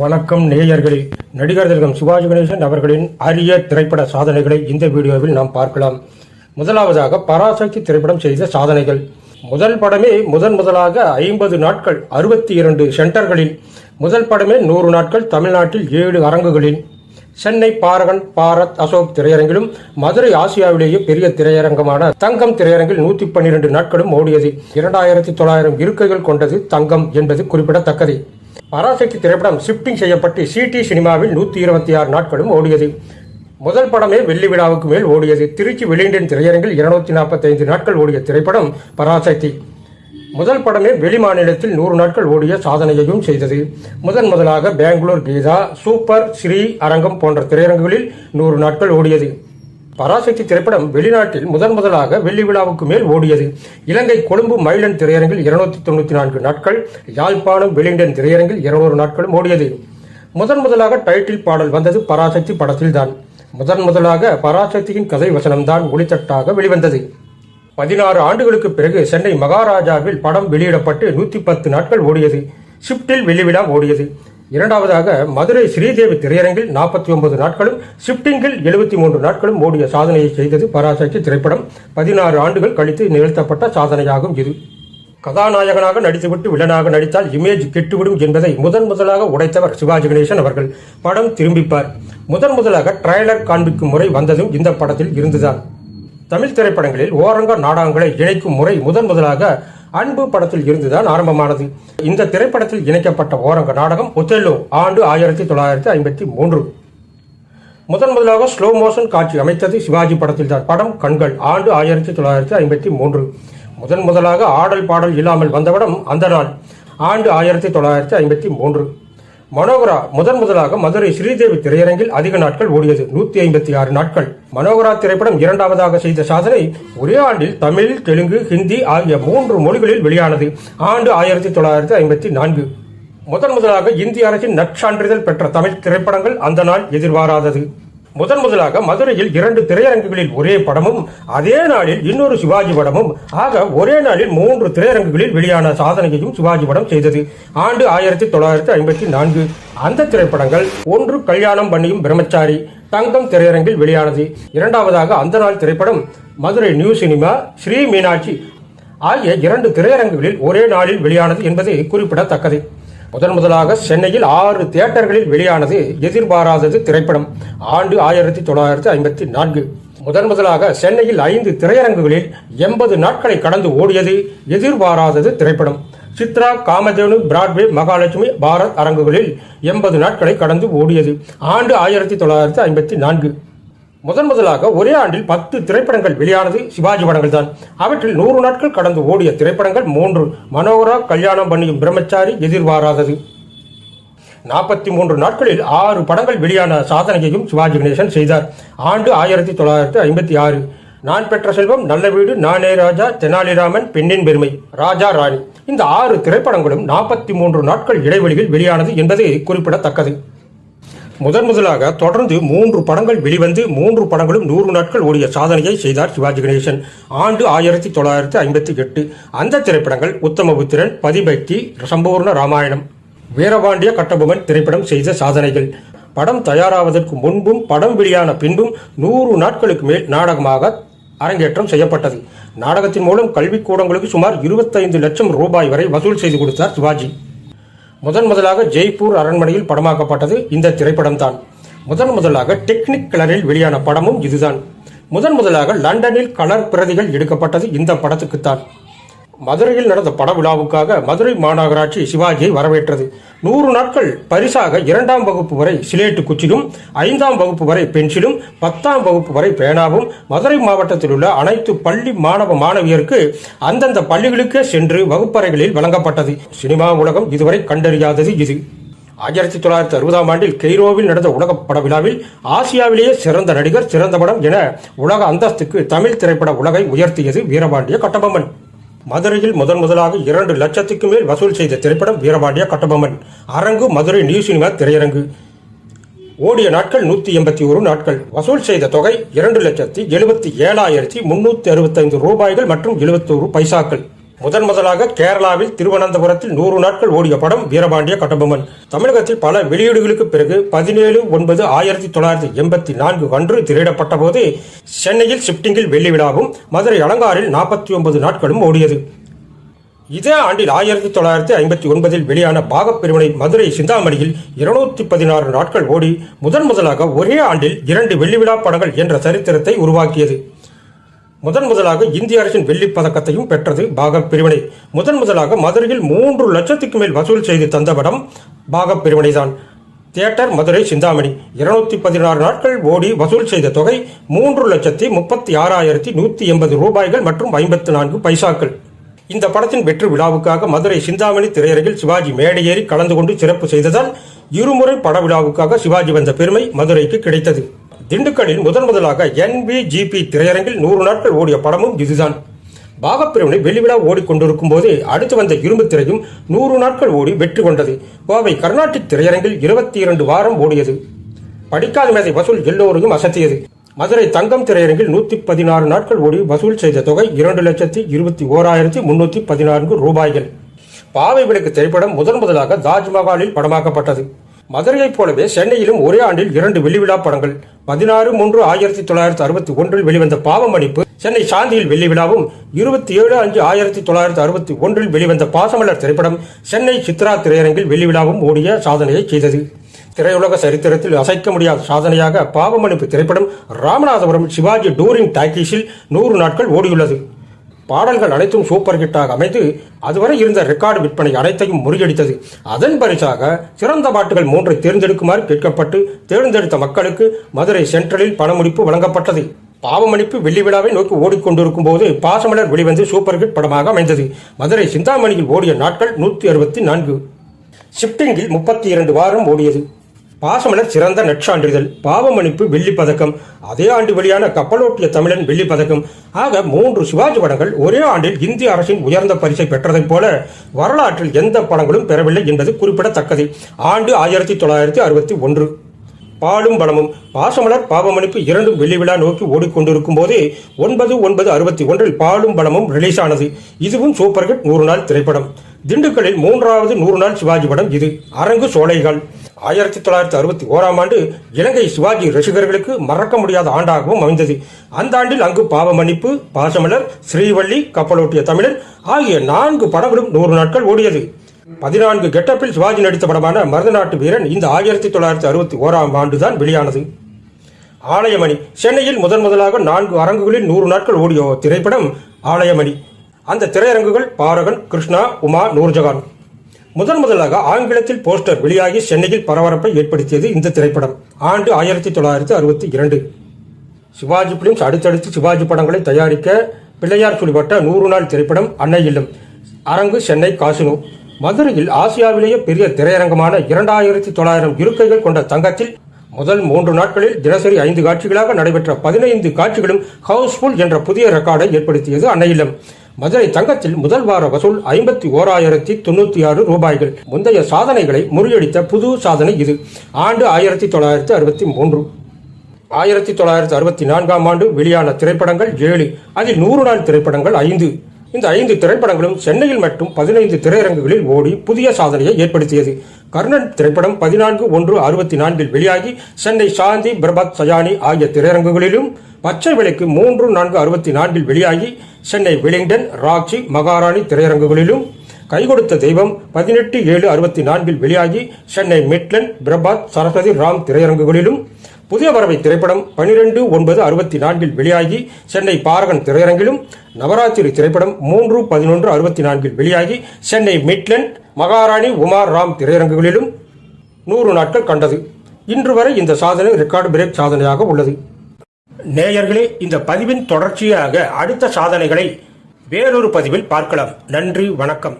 வணக்கம் நேயர்களே. நடிகர் திலகம் சிவாஜி கணேசன் அவர்களின் அரிய திரைப்பட சாதனைகளை இந்த வீடியோவில் நாம் பார்க்கலாம். முதலாவதாக பராசக்தி திரைப்படம் செய்த சாதனைகள். முதல் படமே முதலாக 50 நாட்கள் 62 சென்டர்களில், முதல் படமே 100 நாட்கள் தமிழ்நாட்டில் 7 அரங்குகளில், சென்னை பாரகன் பாரத் அசோக் திரையரங்கிலும், மதுரை ஆசியாவிலேயே பெரிய திரையரங்கமான தங்கம் திரையரங்கில் 112 நாட்களும் ஓடியது. 2900 இருக்கைகள் கொண்டது தங்கம் என்பது குறிப்பிடத்தக்கது. பராசக்தி திரைப்படம் ஷிப்டிங் செய்யப்பட்டு சிடி சினிமாவில் 126 நாட்களும் ஓடியது. முதல் படமே வெள்ளி விழாவுக்கு மேல் ஓடியது. திருச்சி வெலிங்டன் திரையரங்கில் 245 நாட்கள் ஓடிய திரைப்படம் பராசக்தி. முதல் படமே வெளி மாநிலத்தில் 100 நாட்கள் ஓடிய சாதனையையும் செய்தது. முதலாக பெங்களூர் கீதா, சூப்பர், ஸ்ரீ அரங்கம் போன்ற திரையரங்குகளில் 100 நாட்கள் ஓடியது. பராசக்தி திரைப்படம் வெளிநாட்டில் முதலாக வெள்ளி விழாவுக்கு மேல் ஓடியது. இலங்கை கொழும்பு மயிலன் திரையரங்கில் 294 நாட்கள், யாழ்ப்பாணம் வெலிங்டன் திரையரங்கில் 200 நாட்களும் ஓடியது. முதலாக டைட்டில் பாடல் வந்தது பராசக்தி படத்தில்தான். முதலாக பராசக்தியின் கதை வசனம்தான் ஒளித்தட்டாக வெளிவந்தது. 16 ஆண்டுகளுக்கு பிறகு சென்னை மகாராஜாவில் படம் வெளியிடப்பட்டு 110 நாட்கள் ஓடியது. ஷிப்டில் வெள்ளி விழா ஓடியது. இரண்டாவதாக மதுரை ஸ்ரீதேவி திரையரங்கில் 49 நாட்களும், ஷிப்டிங்கில் 73 நாட்களும் ஓடிய சாதனையை செய்தது பராசக்தி திரைப்படம். 16 ஆண்டுகள் கழித்து நிகழ்த்தப்பட்ட சாதனையாகும் இது. கதாநாயகனாக நடித்துவிட்டு வில்லனாக நடித்தால் இமேஜ் கெட்டுவிடும் என்பதை முதலாக உடைத்தவர் சிவாஜி கணேசன் அவர்கள். படம் திரும்பிப்பார். முதலாக ட்ரைலர் காண்பிக்கும் முறை வந்ததும் இந்த படத்தில் இருந்துதான். தமிழ் திரைப்படங்களில் ஓரங்க நாடகங்களை இணைக்கும் முறை முதலாக அன்பு படத்தில் இருந்துதான் ஆரம்பமானது. இந்த திரைப்படத்தில் இணைக்கப்பட்ட ஓரங்க நாடகம் ஒத்தெல்லோ, ஆண்டு 1953. முதலாக ஸ்லோ மோஷன் காட்சி அமைத்தது சிவாஜி படத்தில் தான். படம் கண்கள், ஆண்டு 1953. முதலாக ஆடல் பாடல் இல்லாமல் வந்த படம் அந்த நாள், ஆண்டு 1953. மனோகரா முதலாக மதுரை ஸ்ரீதேவி திரையரங்கில் அதிக நாட்கள் ஓடியது, 156 நாட்கள். மனோகரா திரைப்படம் இரண்டாவதாக செய்த சாதனை, ஒரே ஆண்டில் தமிழ், தெலுங்கு, ஹிந்தி ஆகிய 3 மொழிகளில் வெளியானது, ஆண்டு 1954. முதலாக இந்திய அரசின் நற்சான்றிதழ் பெற்ற தமிழ் திரைப்படங்கள் அந்த நாள் எதிர்பாராதது. முதலாக மதுரையில் 2 திரையரங்குகளில் ஒரே படமும், அதே நாளில் இன்னொரு சிவாஜி படமும், ஆக ஒரே நாளில் 3 திரையரங்குகளில் வெளியான சாதனையையும் சிவாஜி படம் செய்தது, ஆண்டு 1954. அந்த திரைப்படங்கள், ஒன்று கல்யாணம் பண்ணியும் பிரம்மச்சாரி, தங்கம் திரையரங்கில் வெளியானது. இரண்டாவதாக அந்த நாள் திரைப்படம் மதுரை நியூ சினிமா, ஸ்ரீ மீனாட்சி ஆகிய 2 திரையரங்குகளில் ஒரே நாளில் வெளியானது என்பது குறிப்பிடத்தக்கது. முதலாக சென்னையில் 6 தியேட்டர்களில் வெளியானது எதிர்பாராதது திரைப்படம், ஆண்டு 1954. முதலாக சென்னையில் 5 திரையரங்குகளில் 80 நாட்களை கடந்து ஓடியது எதிர்பாராதது திரைப்படம். சித்ரா, காமதேனு, பிராட்வே, மகாலட்சுமி, பாரத் அரங்குகளில் 80 நாட்களை கடந்து ஓடியது, ஆண்டு 1954. முதலாக ஒரே ஆண்டில் 10 திரைப்படங்கள் வெளியானது சிவாஜி படங்கள் தான். அவற்றில் 100 நாட்கள் கடந்து ஓடிய திரைப்படங்கள் 3. மனோகரா, கல்யாணம் பண்ணியும் பிரம்மச்சாரி, எதிர்பாராதது. 43 நாட்களில் 6 படங்கள் வெளியான சாதனையையும் சிவாஜி கணேசன் செய்தார், ஆண்டு 1956. நான் பெற்ற செல்வம், நல்ல வீடு, நானே ராஜா, தெனாலிராமன், பெண்ணின் பெருமை, ராஜா ராணி, இந்த 6 திரைப்படங்களும் 43 நாட்கள் இடைவெளியில் வெளியானது என்பது குறிப்பிடத்தக்கது. முதலாக தொடர்ந்து 3 படங்கள் வெளிவந்து 3 படங்களும் 100 நாட்கள் ஓடிய சாதனையை செய்தார் சிவாஜி கணேசன், ஆண்டு 1958. அந்த திரைப்படங்கள் உத்தமபுத்திரன், பதிபக்தி, சம்பூர்ண ராமாயணம், வீரபாண்டிய கட்டபொம்மன் திரைப்படம் செய்த சாதனைகள். படம் தயாராவதற்கு முன்பும் படம் வெளியான பின்பும் 100 நாட்களுக்கு மேல் நாடகமாக அரங்கேற்றம் செய்யப்பட்டது. நாடகத்தின் மூலம் கல்விக்கூடங்களுக்கு சுமார் 25 லட்சம் ரூபாய் வரை வசூல் செய்து கொடுத்தார் சிவாஜி. முதலாக ஜெய்ப்பூர் அரண்மனையில் படமாக்கப்பட்டது இந்த திரைப்படம் தான். முதலாக டெக்னிக் கலரில் வெளியான படமும் இதுதான். முதலாக லண்டனில் கலர் பிரதிகள் எடுக்கப்பட்டது இந்த படத்துக்குத்தான். மதுரையில் நடந்த பட விழாவுக்காக மதுரை மாநகராட்சி சிவாஜியை வரவேற்றது. 100 நாட்கள் பரிசாக 2ஆம் வகுப்பு வரை சிலேட்டு குச்சிலும், 5ஆம் வகுப்பு வரை பென்சிலும், 10ஆம் வகுப்பு வரை பேனாவும் மதுரை மாவட்டத்தில் உள்ள அனைத்து பள்ளி மாணவ மாணவியருக்கு அந்தந்த பள்ளிகளுக்கே சென்று வகுப்பறைகளில் வழங்கப்பட்டது. சினிமா உலகம் இதுவரை கண்டறியாதது இது. 1960ஆம் ஆண்டில் கெய்ரோவில் நடந்த உலக பட விழாவில் ஆசியாவிலேயே சிறந்த நடிகர், சிறந்த படம் என உலக அந்தஸ்துக்கு தமிழ் திரைப்பட உலகை உயர்த்தியது வீரபாண்டிய கட்டபொம்மன். மதுரையில் முதலாக 2 லட்சத்துக்கு மேல் வசூல் செய்த திரைப்படம் வீரபாண்டிய கட்டபொம்மன். அரங்கு மதுரை நியூ சினிமா திரையரங்கு. ஓடிய நாட்கள் 181 நாட்கள். வசூல் செய்த தொகை 2,77,365 ரூபாய்கள் மற்றும் 71 பைசாக்கள். முதலாக கேரளாவில் திருவனந்தபுரத்தில் 100 நாட்கள் ஓடிய படம் வீரபாண்டிய கட்டபொம்மன். தமிழகத்தில் பல வெளியீடுகளுக்கு பிறகு 17/9/1984 அன்று திரையிடப்பட்ட போது சென்னையில் ஷிப்டிங்கில் வெள்ளி விழாவும் மதுரை அலங்காரில் 49 நாட்களும் ஓடியது. இதே ஆண்டில் 1959 வெளியான பாகப்பிரிவினை மதுரை சிந்தாமணியில் 216 நாட்கள் ஓடி முதலாக ஒரே ஆண்டில் 2 வெள்ளி விழா படங்கள் என்ற சரித்திரத்தை உருவாக்கியது. முதலாக இந்திய அரசின் வெள்ளிப் பதக்கத்தையும் பெற்றது பாகப்பிரிவினை. முதலாக மதுரையில் 3 லட்சத்துக்கு மேல் வசூல் செய்து தந்த படம் பாகப்பிரிவினைதான். தியேட்டர் மதுரை சிந்தாமணி 216 நாட்கள் ஓடி வசூல் செய்த தொகை 3,36,180 ரூபாய்கள் மற்றும் 54 பைசாக்கள். இந்த படத்தின் வெற்றி விழாவுக்காக மதுரை சிந்தாமணி திரையரங்கில் சிவாஜி மேடையேறி கலந்து கொண்டு சிறப்பு செய்ததால் இருமுறை பட விழாவுக்காக சிவாஜி வந்த பெருமை மதுரைக்கு கிடைத்தது. திண்டுக்கல்லில் முதலாக NVGP திரையரங்கில் 100 நாட்கள் ஓடிய படமும் இதுதான். பாகப்பிரிவினை வெள்ளி விழா ஓடிக்கொண்டிருக்கும் போதே அடுத்து வந்த இரும்பு திரையும் 100 நாட்கள் ஓடி வெற்றி கொண்டது. கோவை கர்நாடிக் திரையரங்கில் 22 வாரம் ஓடியது. படிக்காத மேதை வசூல் எல்லோரையும் அசத்தியது. மதுரை தங்கம் திரையரங்கில் 116 நாட்கள் ஓடி வசூல் செய்த தொகை 2,21,314 ரூபாய்கள். பாவை விளக்கு திரைப்படம் முதலாக தாஜ்மஹாலில் படமாக்கப்பட்டது. மதுரையைப் போலவே சென்னையிலும் ஒரே ஆண்டில் 2 வெள்ளி விழா படங்கள். 16/3/1961 வெளிவந்த பாவமன்னிப்பு சென்னை சாந்தியில் வெள்ளி விழாவும், 27/5/1961 வெளிவந்த பாசமலர் திரைப்படம் சென்னை சித்ரா திரையரங்கில் வெள்ளி விழாவும் ஓடிய சாதனையை செய்தது. திரையுலக சரித்திரத்தில் அசைக்க முடியாத சாதனையாக பாவமன்னிப்பு திரைப்படம் ராமநாதபுரம் சிவாஜி டூரிங் டாக்கீஸில் 100 நாட்கள் ஓடியுள்ளது. பாடல்கள் அனைத்தும் சூப்பர் ஹிட்டாக அமைந்து அதுவரை இருந்த ரெக்கார்டு விற்பனை அனைத்தையும் முறியடித்தது. அதன் பரிசாக சிறந்த பாட்டுகள் 3 தேர்ந்தெடுக்குமாறு கேட்கப்பட்டு தேர்ந்தெடுத்த மக்களுக்கு மதுரை சென்ட்ரலில் பணமுடிப்பு வழங்கப்பட்டது. பாவமன்னிப்பு வெள்ளி விழாவை நோக்கி ஓடிக்கொண்டிருக்கும் போது பாசமலர் வெளிவந்து சூப்பர் ஹிட் படமாக அமைந்தது. மதுரை சிந்தாமணியில் ஓடிய நாட்கள் 164. ஷிப்டிங்கில் 32 வாரம் ஓடியது. பாசமலர் சிறந்த நற்சான்றிதழ், பாவமன்னிப்பு வெள்ளி பதக்கம், அதே ஆண்டு வெளியான கப்பலோட்டிய தமிழன் வெள்ளி பதக்கம். ஆக 3 சிவாஜி படங்கள் ஒரே ஆண்டில் இந்திய அரசின் உயர்ந்த பரிசை பெற்றதைப் போல வரலாற்றில் எந்த படங்களும் பெறவில்லை என்பது குறிப்பிடத்தக்கது. ஆண்டு 1961. பாலும் பலமும். பாசமலர் பாவமன்னிப்பு 2 வெள்ளி விழா நோக்கி ஓடிக்கொண்டிருக்கும் போது 9/9/61 பாலும் பலமும் ரிலீஸ் ஆனது. இதுவும் சூப்பர் ஹிட் 100 நாள் திரைப்படம். திண்டுக்கல்லில் 3வது 100 நாள் சிவாஜி படம் இது. அரங்கு சோலைகள். 1961 ஆண்டு இலங்கை சிவாஜி ரசிகர்களுக்கு மறக்க முடியாத ஆண்டாகவும் அமைந்தது. அந்த ஆண்டில் அங்கு பாவமன்னிப்பு, பாசமலர், ஸ்ரீவள்ளி, கப்பலோட்டிய தமிழன் ஆகிய 4 படங்களும் 100 நாட்கள் ஓடியது. 14 கெட்டப்பில் சிவாஜி நடித்த படமான மருதநாட்டு வீரன் இந்த 1961 ஆண்டுதான் வெளியானது. ஆலயமணி. சென்னையில் முதலாக 4 அரங்குகளில் 100 நாட்கள் ஓடிய திரைப்படம் ஆலயமணி. அந்த திரையரங்குகள் பாரகன், கிருஷ்ணா, உமா, நூர்ஜஹான். முதலாக ஆங்கிலத்தில் போஸ்டர் வெளியாகி சென்னையில் பரபரப்பை ஏற்படுத்தியது இந்த திரைப்படம். ஆண்டு 1962. சிவாஜி பிலிம்ஸ் அடுத்தடுத்து சிவாஜி படங்களை தயாரிக்க பிள்ளையார் சொல்லிப்பட்ட 100 நாள் திரைப்படம் அன்னை இல்லம். அரங்கு சென்னை காசினோ. மதுரையில் ஆசியாவிலேயே பெரிய திரையரங்கமான 2900 இருக்கைகள் கொண்ட தங்கத்தில் முதல் 3 நாட்களில் தினசரி 5 காட்சிகளாக நடைபெற்ற 15 காட்சிகளும் ஹவுஸ்ஃபுல் என்ற புதிய ரெக்கார்டை ஏற்படுத்தியது அன்னை இல்லம். மதுரை தங்கத்தில் முதல் வார வசூல் 51,096 ரூபாய்கள். முந்தைய சாதனைகளை முறியடித்த புது சாதனை இது. ஆண்டு 1963. 1964 ஆண்டு வெளியான திரைப்படங்கள் 7. அதில் 100 நாள் திரைப்படங்கள் 5. இந்த 5 திரைப்படங்களும் சென்னையில் மட்டும் 15 திரையரங்குகளில் ஓடி புதிய சாதனையை ஏற்படுத்தியது. கர்ணன் திரைப்படம் 14/1/64 வெளியாகி சென்னை சாந்தி, பிரபாத், சயானி ஆகிய திரையரங்குகளிலும், பச்சை விலைக்கு 3/4/64 வெளியாகி சென்னை வெலிங்டன், ராக்சி, மகாராணி திரையரங்குகளிலும், கைகொடுத்த தெய்வம் 18/7/64 வெளியாகி சென்னை மிட்லண்ட், பிரபாத், சரஸ்வதி, ராம் திரையரங்குகளிலும், புதிய பறவை திரைப்படம் 12/9/64 வெளியாகி சென்னை பாரகன் திரையரங்கிலும், நவராத்திரி திரைப்படம் 3/11/64 வெளியாகி சென்னை மிட்லண்ட், மகாராணி, உமா, ராம் திரையரங்குகளிலும் 100 நாட்கள் கண்டது. இன்று வரை இந்த சாதனை ரெக்கார்டு பிரேக் சாதனையாக உள்ளது. நேயர்களே, இந்த பதிவின் தொடர்ச்சியாக அடுத்த சாதனைகளை வேறொரு பதிவில் பார்க்கலாம். நன்றி, வணக்கம்.